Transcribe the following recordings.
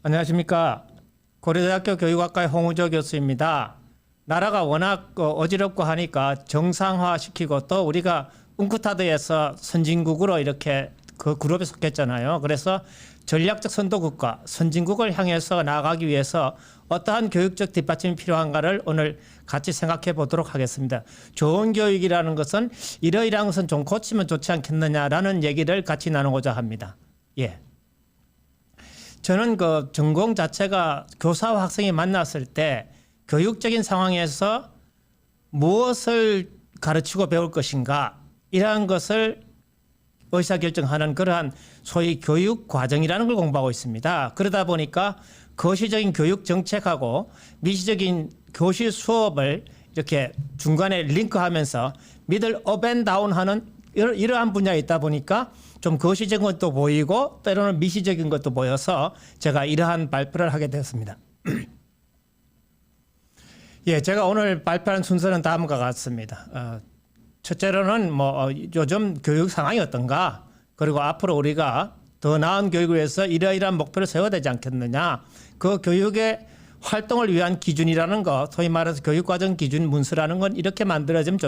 안녕하십니까. 고려대학교 교육학과의 홍우조 교수입니다. 나라가 워낙 어지럽고 하니까 정상화시키고 또 우리가 웅크타드에서 선진국으로 이렇게 그 그룹에 속했잖아요. 그래서 전략적 선도국가, 선진국을 향해서 나아가기 위해서 어떠한 교육적 뒷받침이 필요한가를 오늘 같이 생각해 보도록 하겠습니다. 좋은 교육이라는 것은 이러이러한 것은 좀 고치면 좋지 않겠느냐라는 얘기를 같이 나누고자 합니다. 예. 저는 그 전공 자체가 교사와 학생이 만났을 때 교육적인 상황에서 무엇을 가르치고 배울 것인가 이러한 것을 의사결정하는 그러한 소위 교육 과정이라는 걸 공부하고 있습니다. 그러다 보니까 거시적인 교육 정책하고 미시적인 교실 수업을 이렇게 중간에 링크하면서 미들 업 앤 다운 하는 이러한 분야에 있다 보니까 좀 거시적인 것도 보이고 때로는 미시적인 것도 보여서 제가 이러한 발표를 하게 되었습니다. 예, 제가 오늘 발표하는 순서는 다음과 같습니다. 첫째로는 요즘 교육 상황이 어떤가, 그리고 앞으로 우리가 더 나은 교육을 위해서 이러이러한 목표를 세워야 되지 않겠느냐, 그 교육의 활동을 위한 기준이라는 거, 소위 말해서 교육과정 기준 문서라는 건 이렇게 만들어지면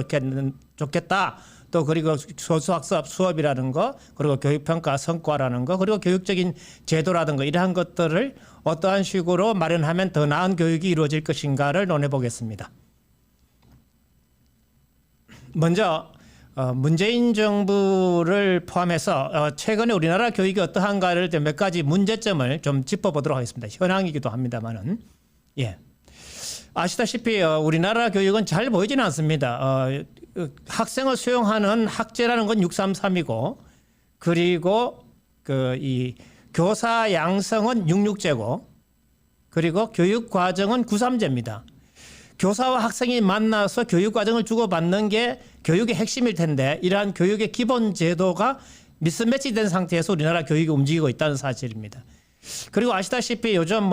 좋겠다. 또 그리고 소수학습 수업이라는 거, 그리고 교육평가 성과라는 거, 그리고 교육적인 제도라든가 이러한 것들을 어떠한 식으로 마련하면 더 나은 교육이 이루어질 것인가를 논해보겠습니다. 먼저 문재인 정부를 포함해서 최근에 우리나라 교육이 어떠한가를 몇 가지 문제점을 좀 짚어보도록 하겠습니다. 현황이기도 합니다만은. 예. 아시다시피 우리나라 교육은 잘 보이지는 않습니다. 학생을 수용하는 학제라는 건 633이고, 그리고 이 교사 양성은 66제고, 그리고 교육 과정은 93제입니다. 교사와 학생이 만나서 교육 과정을 주고받는 게 교육의 핵심일 텐데, 이러한 교육의 기본 제도가 미스매치된 상태에서 우리나라 교육이 움직이고 있다는 사실입니다. 그리고 아시다시피 요즘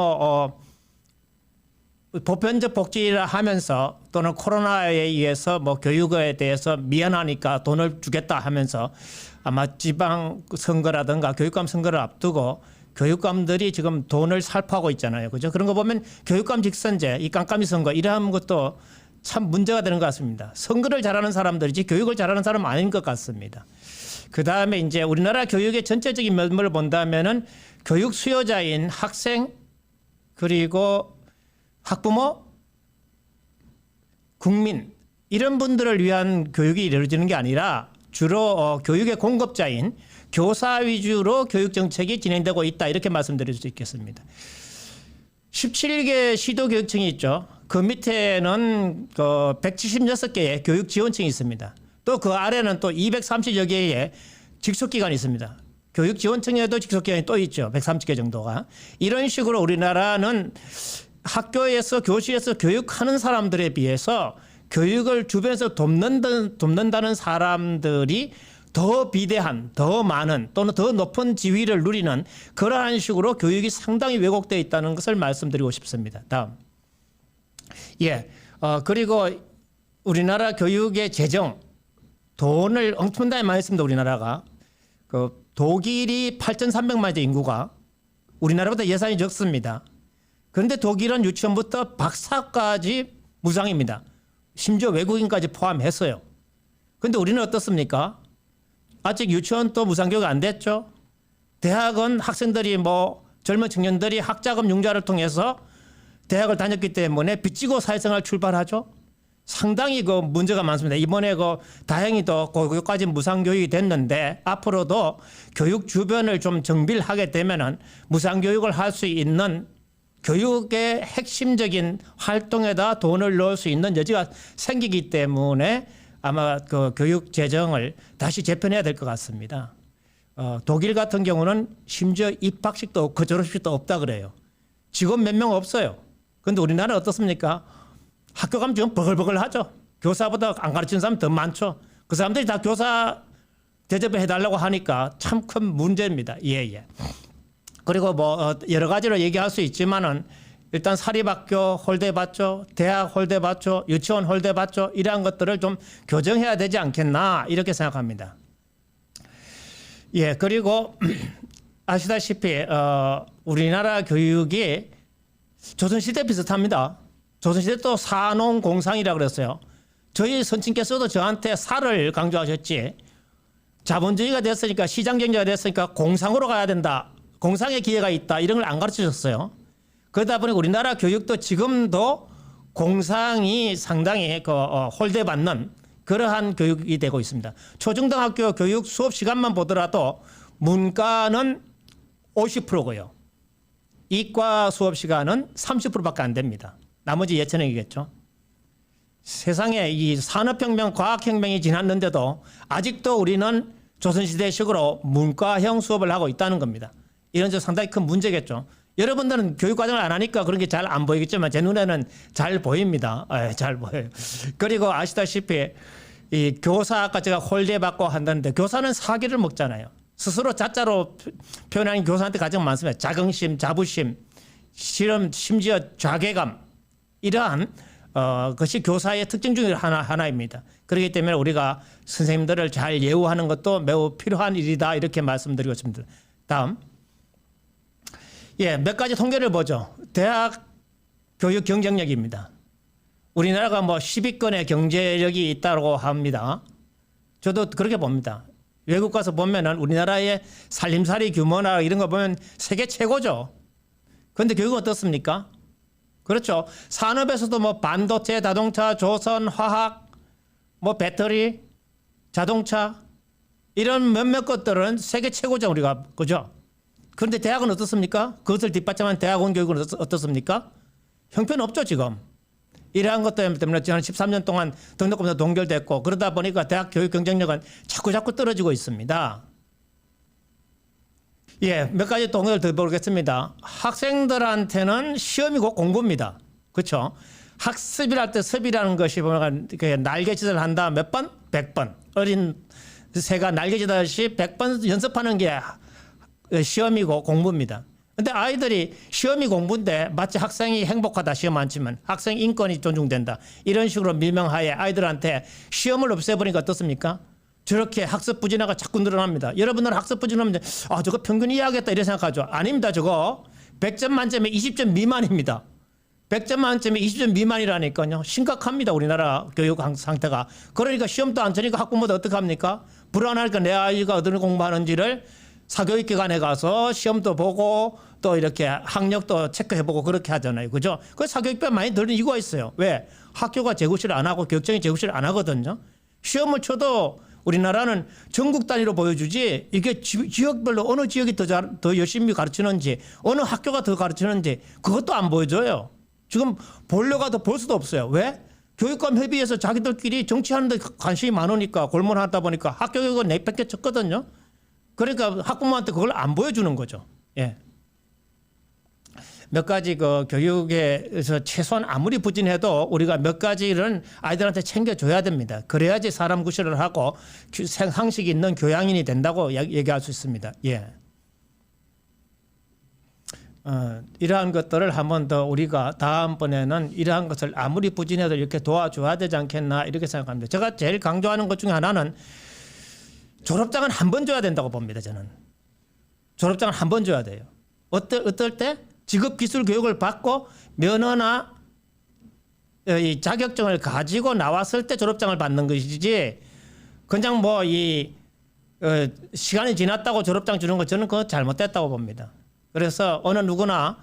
보편적 복지를 하면서 또는 코로나에 의해서 교육에 대해서 미안하니까 돈을 주겠다 하면서 아마 지방 선거라든가 교육감 선거를 앞두고 교육감들이 지금 돈을 살포하고 있잖아요. 그죠? 그런 거 보면 교육감 직선제, 이 깜깜이 선거 이러한 것도 참 문제가 되는 것 같습니다. 선거를 잘하는 사람들이지 교육을 잘하는 사람은 아닌 것 같습니다. 그 다음에 이제 우리나라 교육의 전체적인 면모를 본다면은 교육 수요자인 학생, 그리고 학부모, 국민 이런 분들을 위한 교육이 이루어지는 게 아니라 주로 교육의 공급자인 교사 위주로 교육 정책이 진행되고 있다, 이렇게 말씀드릴 수 있겠습니다. 17개 시도교육청이 있죠. 그 밑에는 176개의 교육 지원청이 있습니다. 또 그 아래는 또 230여 개의 직속기관이 있습니다. 교육 지원청에도 직속기관이 또 있죠. 130개 정도가. 이런 식으로 우리나라는 학교에서 교실에서 교육하는 사람들에 비해서 교육을 주변에서 돕는다는 사람들이 더 비대한, 더 많은 또는 더 높은 지위를 누리는 그러한 식으로 교육이 상당히 왜곡되어 있다는 것을 말씀드리고 싶습니다. 다음. 예. 그리고 우리나라 교육의 재정, 돈을 엄청나게 많이 씁니다. 우리나라가. 독일이 8,300만이죠, 인구가. 우리나라보다 예산이 적습니다. 그런데 독일은 유치원부터 박사까지 무상입니다. 심지어 외국인까지 포함했어요. 그런데 우리는 어떻습니까? 아직 유치원도 무상교육 안 됐죠. 대학은 학생들이 젊은 청년들이 학자금 융자를 통해서 대학을 다녔기 때문에 빚지고 사회생활 출발하죠. 상당히 문제가 많습니다. 이번에 다행히 또 고교까지 무상교육이 됐는데 앞으로도 교육 주변을 좀 정비를 하게 되면은 무상교육을 할 수 있는 교육의 핵심적인 활동에다 돈을 넣을 수 있는 여지가 생기기 때문에 아마 교육 재정을 다시 재편해야 될 것 같습니다. 독일 같은 경우는 심지어 입학식도 없고 졸업식도 없다 그래요. 직원 몇 명 없어요. 그런데 우리나라는 어떻습니까? 학교 가면 지금 버글버글 하죠. 교사보다 안 가르치는 사람 더 많죠. 그 사람들이 다 교사 대접을 해달라고 하니까 참 큰 문제입니다. 예. 그리고 여러 가지로 얘기할 수 있지만은 일단 사립학교 홀대 받죠, 대학 홀대 받죠, 유치원 홀대 받죠, 이러한 것들을 좀 교정해야 되지 않겠나 이렇게 생각합니다. 예, 그리고 아시다시피 우리나라 교육이 조선시대 비슷합니다. 조선시대 또 사농공상이라고 그랬어요. 저희 선친께서도 저한테 사를 강조하셨지. 자본주의가 됐으니까 시장경제가 됐으니까 공상으로 가야 된다. 공상의 기회가 있다. 이런 걸 안 가르치셨어요. 그러다 보니 우리나라 교육도 지금도 공상이 상당히 홀대받는 그러한 교육이 되고 있습니다. 초중등학교 교육 수업 시간만 보더라도 문과는 50%고요. 이과 수업 시간은 30%밖에 안 됩니다. 나머지 예체능이겠죠. 세상에 이 산업혁명, 과학혁명이 지났는데도 아직도 우리는 조선시대식으로 문과형 수업을 하고 있다는 겁니다. 이런 점 상당히 큰 문제겠죠. 여러분들은 교육과정을 안 하니까 그런 게 잘 안 보이겠지만 제 눈에는 잘 보입니다. 잘 보여요. 그리고 아시다시피 이 교사 아까 제가 홀대받고 한다는데 교사는 사기를 먹잖아요. 스스로 자자로 표현하는 교사한테 가장 많습니다. 자긍심, 자부심, 실험, 심지어 자괴감 이러한 것이 교사의 특징 중에 하나입니다. 그렇기 때문에 우리가 선생님들을 잘 예우하는 것도 매우 필요한 일이다 이렇게 말씀드리고 있습니다. 다음. 몇 가지 통계를 보죠. 대학 교육 경쟁력입니다. 우리나라가 뭐 10위권의 경제력이 있다고 합니다. 저도 그렇게 봅니다. 외국 가서 보면은 우리나라의 살림살이 규모나 이런 거 보면 세계 최고죠. 그런데 교육은 어떻습니까? 그렇죠. 산업에서도 뭐 반도체, 자동차, 조선, 화학, 뭐 배터리, 자동차 이런 몇몇 것들은 세계 최고죠. 우리가. 그죠? 그런데 대학은 어떻습니까? 그것을 뒷받침한 대학원 교육은 어떻습니까? 형편없죠 지금. 이러한 것 때문에 지난 13년 동안 등록금도 동결됐고 그러다 보니까 대학 교육 경쟁력은 자꾸 떨어지고 있습니다. 몇 가지 통계를 더 보겠습니다. 학생들한테는 시험이 곧 공부입니다. 그렇죠? 학습이랄 때 습이라는 것이 보면 날개짓을 한다 몇 번? 100번. 어린 새가 날개짓하듯이 100번 연습하는 게 시험이고 공부입니다. 근데 아이들이 시험이 공부인데 마치 학생이 행복하다 시험 안 치면 학생 인권이 존중된다 이런 식으로 밀명하에 아이들한테 시험을 없애버리니까 어떻습니까? 저렇게 학습 부진화가 자꾸 늘어납니다. 여러분들은 학습 부진하면 저거 평균 이해하겠다 이렇게 생각하죠. 아닙니다. 저거 100점 만점에 20점 미만입니다. 100점 만점에 20점 미만이라니까요. 심각합니다. 우리나라 교육 상태가. 그러니까 시험도 안 치니까 학부모도 어떡합니까? 불안하니까 내 아이가 어떤 공부하는지를 사교육기관에 가서 시험도 보고 또 이렇게 학력도 체크해보고 그렇게 하잖아요. 그죠? 그 사교육비 많이 드는 이유가 있어요. 왜? 학교가 재구시를 안 하고 교육청이 재구시를 안 하거든요. 시험을 쳐도 우리나라는 전국 단위로 보여주지 이게 지역별로 어느 지역이 더 열심히 가르치는지 어느 학교가 더 가르치는지 그것도 안 보여줘요. 지금 보려고 해도 볼 수도 없어요. 왜? 교육감 협의회에서 자기들끼리 정치하는 데 관심이 많으니까 골몰하다 보니까 학교 교육은 내팽개 쳤거든요. 그러니까 학부모한테 그걸 안 보여주는 거죠. 몇 가지 그 교육에서 최소한 아무리 부진해도 우리가 몇 가지는 아이들한테 챙겨줘야 됩니다. 그래야지 사람 구실을 하고 상식이 있는 교양인이 된다고 얘기할 수 있습니다. 이러한 것들을 한 번 더 우리가 다음번에는 이러한 것을 아무리 부진해도 이렇게 도와줘야 되지 않겠나 이렇게 생각합니다. 제가 제일 강조하는 것 중에 하나는 졸업장은 한 번 줘야 된다고 봅니다. 저는 졸업장을 한 번 줘야 돼요. 어떨 때? 직업기술 교육을 받고 면허나 이 자격증을 가지고 나왔을 때 졸업장을 받는 것이지 그냥 뭐 시간이 지났다고 졸업장 주는 거 저는 그거 잘못됐다고 봅니다. 그래서 어느 누구나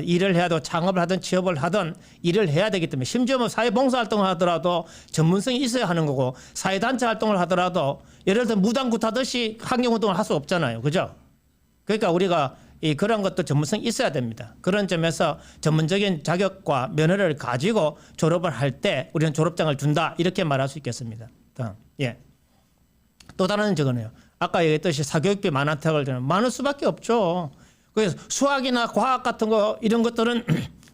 일을 해도 창업을 하든 취업을 하든 일을 해야 되기 때문에 심지어 뭐 사회봉사활동을 하더라도 전문성이 있어야 하는 거고 사회단체 활동을 하더라도 예를 들어 무당구 하듯이 환경운동을 할 수 없잖아요. 그죠? 그러니까 우리가 그런 것도 전문성이 있어야 됩니다. 그런 점에서 전문적인 자격과 면허를 가지고 졸업을 할 때 우리는 졸업장을 준다 이렇게 말할 수 있겠습니다. 또 다른 저거네요. 아까 얘기했듯이 사교육비 만원택을 주는 많을 수밖에 없죠. 그래서 수학이나 과학 같은 거 이런 것들은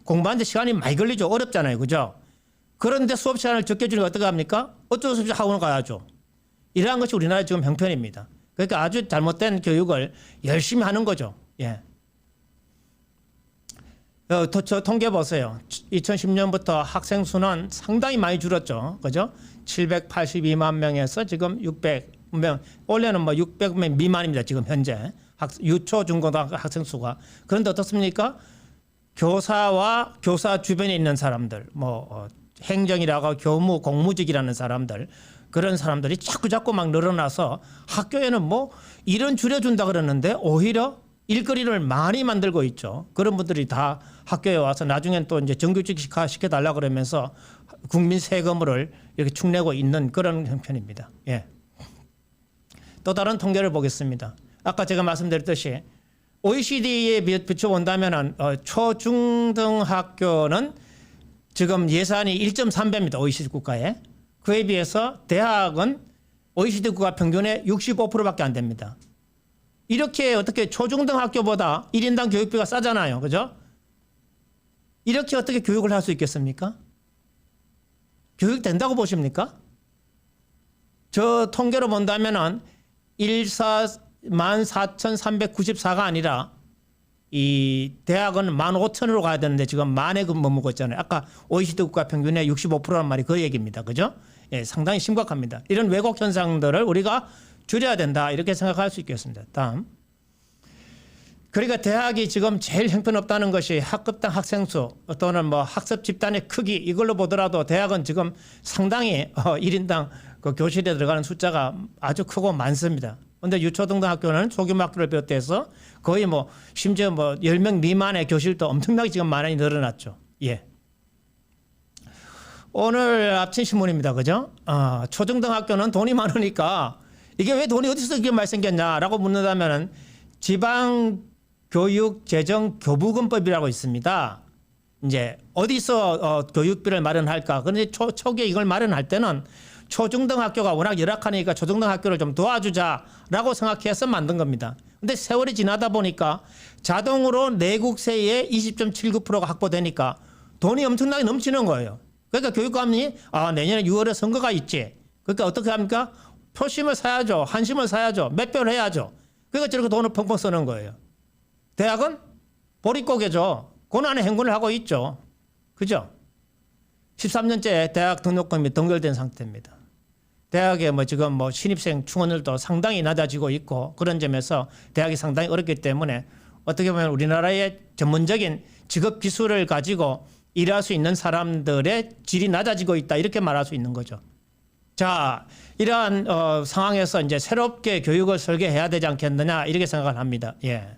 공부하는데 시간이 많이 걸리죠. 어렵잖아요. 그죠? 그런데 수업 시간을 적게 주니까 어떻게 합니까? 어쩔 수 없이 학원을 가야죠. 이러한 것이 우리나라의 지금 형편입니다. 그러니까 아주 잘못된 교육을 열심히 하는 거죠. 저 통계 보세요. 2010년부터 학생 수는 상당히 많이 줄었죠. 그죠? 782만 명에서 지금 600명, 원래는 뭐 600명 미만입니다. 지금 현재. 유초 중고등학교 학생 수가. 그런데 어떻습니까? 교사와 교사 주변에 있는 사람들, 행정이라고 교무 공무직이라는 사람들, 그런 사람들이 자꾸 막 늘어나서 학교에는 일은 줄여준다 그러는데 오히려 일거리를 많이 만들고 있죠. 그런 분들이 다 학교에 와서 나중엔 또 이제 정규직화 시켜달라 그러면서 국민 세금을 이렇게 축내고 있는 그런 형편입니다. 예. 또 다른 통계를 보겠습니다. 아까 제가 말씀드렸듯이 OECD에 비춰본다면 초중등학교는 지금 예산이 1.3배입니다. OECD 국가에. 그에 비해서 대학은 OECD 국가 평균의 65%밖에 안 됩니다. 이렇게 어떻게 초중등학교보다 1인당 교육비가 싸잖아요. 그죠? 이렇게 어떻게 교육을 할 수 있겠습니까? 교육된다고 보십니까? 저 통계로 본다면은 14,394가 아니라 이 대학은 15,000으로 가야 되는데 지금 만에 머무고 있잖아요. 아까 OECD 국가 평균의 65%란 말이 그 얘기입니다. 그죠? 예, 상당히 심각합니다. 이런 왜곡 현상들을 우리가 줄여야 된다. 이렇게 생각할 수 있겠습니다. 다음. 그러니까 대학이 지금 제일 형편없다는 것이 학급당 학생 수 또는 학습 집단의 크기 이걸로 보더라도 대학은 지금 상당히 1인당 그 교실에 들어가는 숫자가 아주 크고 많습니다. 그런데 유초등학교는 소규모 학교를 비롯해서 거의 심지어 10명 미만의 교실도 엄청나게 지금 많이 늘어났죠. 예. 오늘 아침 신문입니다. 그죠? 초중등학교는 돈이 많으니까 이게 왜 돈이 어디서 이렇게 많이 생겼냐라고 묻는다면은 지방교육재정교부금법이라고 있습니다. 이제 어디서 교육비를 마련할까? 그런데 초기에 이걸 마련할 때는 초중등학교가 워낙 열악하니까 초중등학교를 좀 도와주자라고 생각해서 만든 겁니다. 근데 세월이 지나다 보니까 자동으로 내국세의 20.79%가 확보되니까 돈이 엄청나게 넘치는 거예요. 그러니까 교육감이 내년에 6월에 선거가 있지. 그러니까 어떻게 합니까? 표심을 사야죠. 한심을 사야죠. 몇 배를 해야죠. 그러니까 저렇게 돈을 펑펑 쓰는 거예요. 대학은 보릿고개죠. 고난의 행군을 하고 있죠. 그죠? 13년째 대학 등록금이 동결된 상태입니다. 대학에 지금 신입생 충원율도 상당히 낮아지고 있고 그런 점에서 대학이 상당히 어렵기 때문에 어떻게 보면 우리나라의 전문적인 직업 기술을 가지고 일할 수 있는 사람들의 질이 낮아지고 있다 이렇게 말할 수 있는 거죠. 자, 이러한 상황에서 이제 새롭게 교육을 설계해야 되지 않겠느냐 이렇게 생각을 합니다. 예.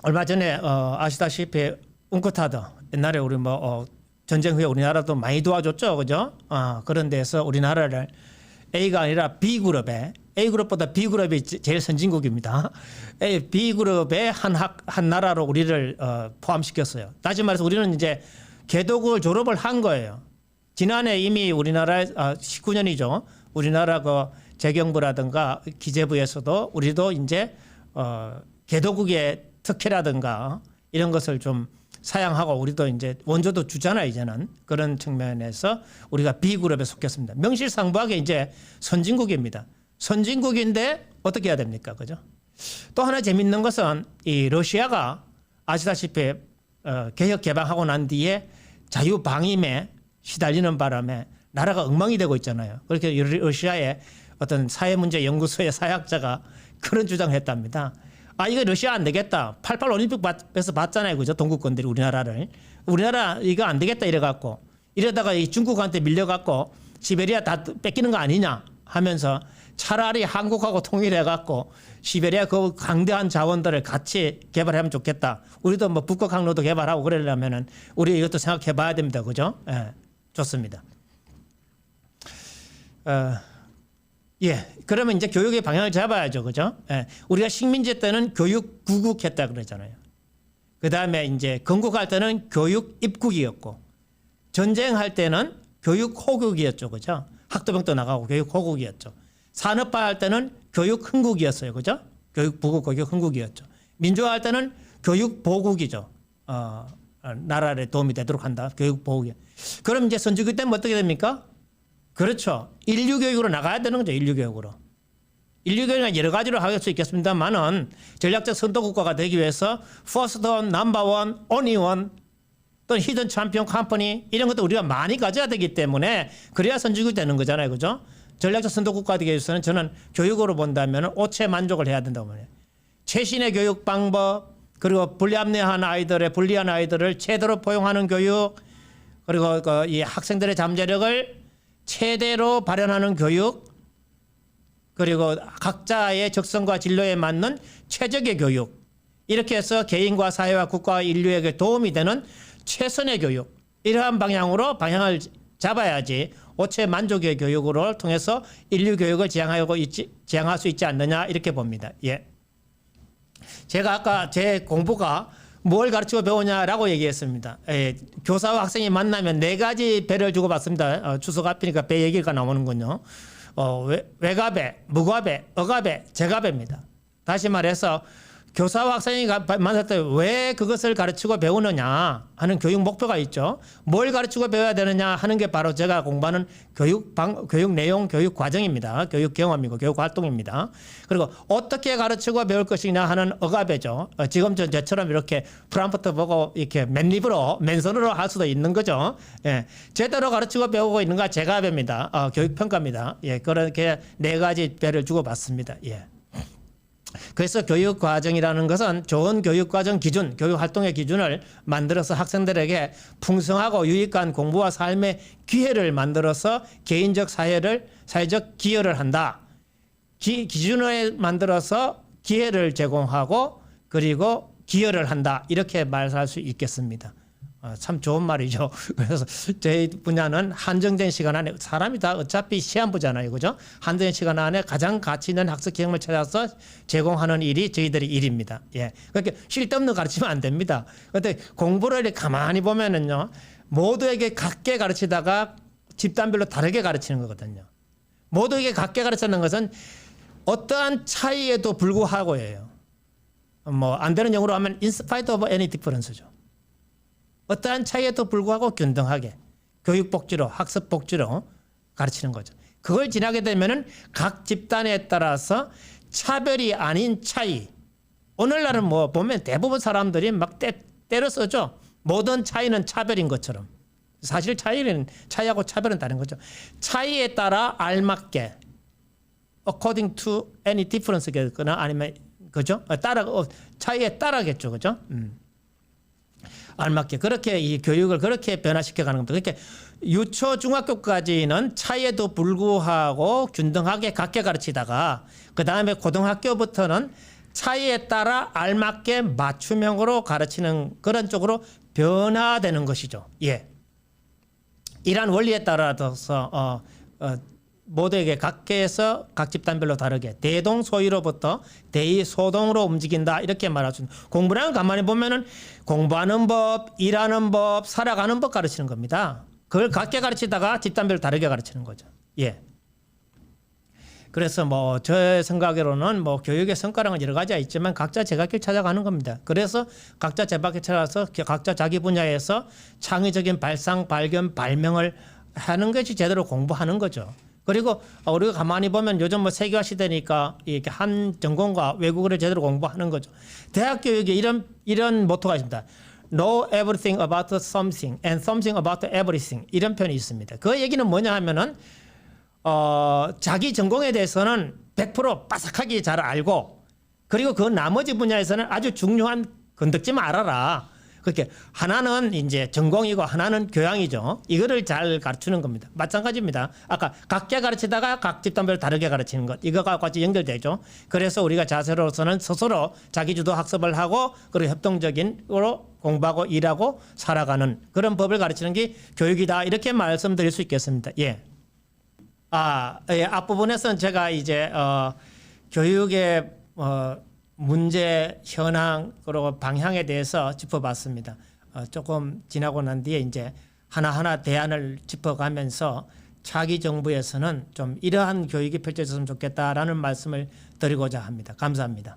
얼마 전에 아시다시피 웅크타드 옛날에 우리 전쟁 후에 우리나라도 많이 도와줬죠, 그죠? 그런 데서 우리나라를 A가 아니라 B그룹에 A그룹보다 B그룹이 제일 선진국입니다. B그룹의 한 나라로 우리를 포함시켰어요. 다시 말해서 우리는 이제 개독을 졸업을 한 거예요. 지난해 이미 우리나라 19년이죠. 우리나라 그 재경부라든가 기재부에서도 우리도 이제 개도국의 특혜라든가 이런 것을 좀 사양하고 우리도 이제 원조도 주잖아요. 이제는 그런 측면에서 우리가 B그룹에 속했습니다. 명실상부하게 이제 선진국입니다. 선진국인데 어떻게 해야 됩니까? 그죠? 또 하나 재밌는 것은 이 러시아가 아시다시피 개혁 개방하고 난 뒤에 자유방임에 시달리는 바람에 나라가 엉망이 되고 있잖아요. 그렇게 러시아의 어떤 사회문제 연구소의 사학자가 그런 주장을 했답니다. 이거 러시아 안 되겠다. 88 올림픽에서 봤잖아요. 그죠? 동구권들이 우리나라 이거 안 되겠다 이래갖고 이러다가 이 중국한테 밀려갖고 시베리아 다 뺏기는 거 아니냐 하면서 차라리 한국하고 통일해갖고 시베리아 그 강대한 자원들을 같이 개발하면 좋겠다. 우리도 북극 항로도 개발하고 그러려면은 우리 이것도 생각해 봐야 됩니다. 그죠? 예. 좋습니다. 예. 그러면 이제 교육의 방향을 잡아야죠. 그죠? 예. 우리가 식민지 때는 교육 구국했다 그러잖아요. 그 다음에 이제 건국할 때는 교육 입국이었고, 전쟁할 때는 교육 호국이었죠. 그죠? 학도병도 나가고 교육 호국이었죠. 산업화 할 때는 교육 흥국이었어요. 그죠? 교육 부국, 교육 흥국이었죠. 민주화 할 때는 교육 보국이죠. 나라에 도움이 되도록 한다. 교육 보국이. 그럼 이제 선진국 때는 어떻게 됩니까? 그렇죠. 인류교육으로 나가야 되는 거죠. 인류교육으로. 인류교육은 여러 가지로 할 수 있겠습니다만은 전략적 선도국가가 되기 위해서 first one, number one, only one 또는 히든 챔피언 컴퍼니 이런 것도 우리가 많이 가져야 되기 때문에 그래야 선진국이 되는 거잖아요. 그죠? 전략적 선도 국가에 대해서는 저는 교육으로 본다면 오체 만족을 해야 된다고 봅니다. 최신의 교육 방법, 그리고 불합리한 아이들을 제대로 포용하는 교육, 그리고 이 학생들의 잠재력을 최대로 발현하는 교육, 그리고 각자의 적성과 진로에 맞는 최적의 교육, 이렇게 해서 개인과 사회와 국가와 인류에게 도움이 되는 최선의 교육, 이러한 방향을 잡아야지 오체 만족의 교육으로 통해서 인류 교육을 지향할 수 있지 않느냐, 이렇게 봅니다. 예. 제가 아까 제 공부가 뭘 가르치고 배우냐라고 얘기했습니다. 예, 교사와 학생이 만나면 4가지 배를 주고 받습니다. 추석 앞이니까 배 얘기가 나오는군요. 외가배, 무가배, 어가배, 제가배입니다. 다시 말해서 교사와 학생이 만날 때 왜 그것을 가르치고 배우느냐 하는 교육 목표가 있죠. 뭘 가르치고 배워야 되느냐 하는 게 바로 제가 공부하는 교육 내용, 교육 과정입니다. 교육 경험이고 교육 활동입니다. 그리고 어떻게 가르치고 배울 것이냐 하는 어가배죠. 지금 저처럼 이렇게 프롬프트 보고 이렇게 맨손으로 할 수도 있는 거죠. 예. 제대로 가르치고 배우고 있는가 제가배입니다. 교육 평가입니다. 예. 그렇게 4가지 배를 주고 받습니다. 예. 그래서 교육과정이라는 것은 좋은 교육과정 기준, 교육활동의 기준을 만들어서 학생들에게 풍성하고 유익한 공부와 삶의 기회를 만들어서 개인적 사회적 기여를 한다. 기준을 만들어서 기회를 제공하고 그리고 기여를 한다. 이렇게 말할 수 있겠습니다. 참 좋은 말이죠. 그래서 저희 분야는 한정된 시간 안에 사람이 다 어차피 시한부잖아요. 그죠? 한정된 시간 안에 가장 가치 있는 학습 경험을 찾아서 제공하는 일이 저희들의 일입니다. 예. 그렇게 쓸데없는 거 가르치면 안 됩니다. 근데 공부를 이렇게 가만히 보면은요. 모두에게 같게 가르치다가 집단별로 다르게 가르치는 거거든요. 모두에게 같게 가르치는 것은 어떠한 차이에도 불구하고예요. 안 되는 영어로 하면 in spite of any difference죠. 어떠한 차이에도 불구하고 균등하게 교육복지로 학습복지로 가르치는 거죠. 그걸 지나게 되면은 각 집단에 따라서 차별이 아닌 차이. 오늘날은 보면 대부분 사람들이 막 때려 써죠. 모든 차이는 차별인 것처럼. 사실 차이하고 차별은 다른 거죠. 차이에 따라 알맞게 according to any difference겠거나 아니면 그죠? 차이에 따라겠죠. 그죠? 알맞게 그렇게 이 교육을 그렇게 변화시켜 가는 겁니다. 그러니까 유초 중학교까지는 차이에도 불구하고 균등하게 같게 가르치다가 그다음에 고등학교부터는 차이에 따라 알맞게 맞춤형으로 가르치는 그런 쪽으로 변화되는 것이죠. 예. 이러한 원리에 따라서 모두에게 각계에서 각 집단별로 다르게 대동소이로부터 대이소동으로 움직인다 이렇게 말할 수 있습니다. 공부라는 가만히 보면은 공부하는 법, 일하는 법, 살아가는 법 가르치는 겁니다. 그걸 각계 가르치다가 집단별로 다르게 가르치는 거죠. 예. 그래서 저 생각으로는 교육의 성과랑은 여러 가지가 있지만 각자 제각길 찾아가는 겁니다. 그래서 각자 제각길 찾아서 각자 자기 분야에서 창의적인 발상, 발견, 발명을 하는 것이 제대로 공부하는 거죠. 그리고 우리가 가만히 보면 요즘 세계화 시대니까 이렇게 한 전공과 외국어를 제대로 공부하는 거죠. 대학 교육에 이런 모토가 있습니다. Know everything about something and something about everything. 이런 표현이 있습니다. 그 얘기는 뭐냐 하면은 자기 전공에 대해서는 100% 빠삭하게 잘 알고 그리고 그 나머지 분야에서는 아주 중요한 건덕지만 알아라. 그렇게 하나는 이제 전공이고 하나는 교양이죠. 이거를 잘 가르치는 겁니다. 마찬가지입니다. 아까 각계 가르치다가 각 집단별로 다르게 가르치는 것. 이거가 같이 연결되죠. 그래서 우리가 자세로서는 스스로 자기주도 학습을 하고 그리고 협동적인으로 공부하고 일하고 살아가는 그런 법을 가르치는 게 교육이다. 이렇게 말씀드릴 수 있겠습니다. 예. 예. 앞부분에서는 제가 이제 교육의 문제, 현황, 그리고 방향에 대해서 짚어봤습니다. 조금 지나고 난 뒤에 이제 하나하나 대안을 짚어가면서 차기 정부에서는 좀 이러한 교육이 펼쳐졌으면 좋겠다라는 말씀을 드리고자 합니다. 감사합니다.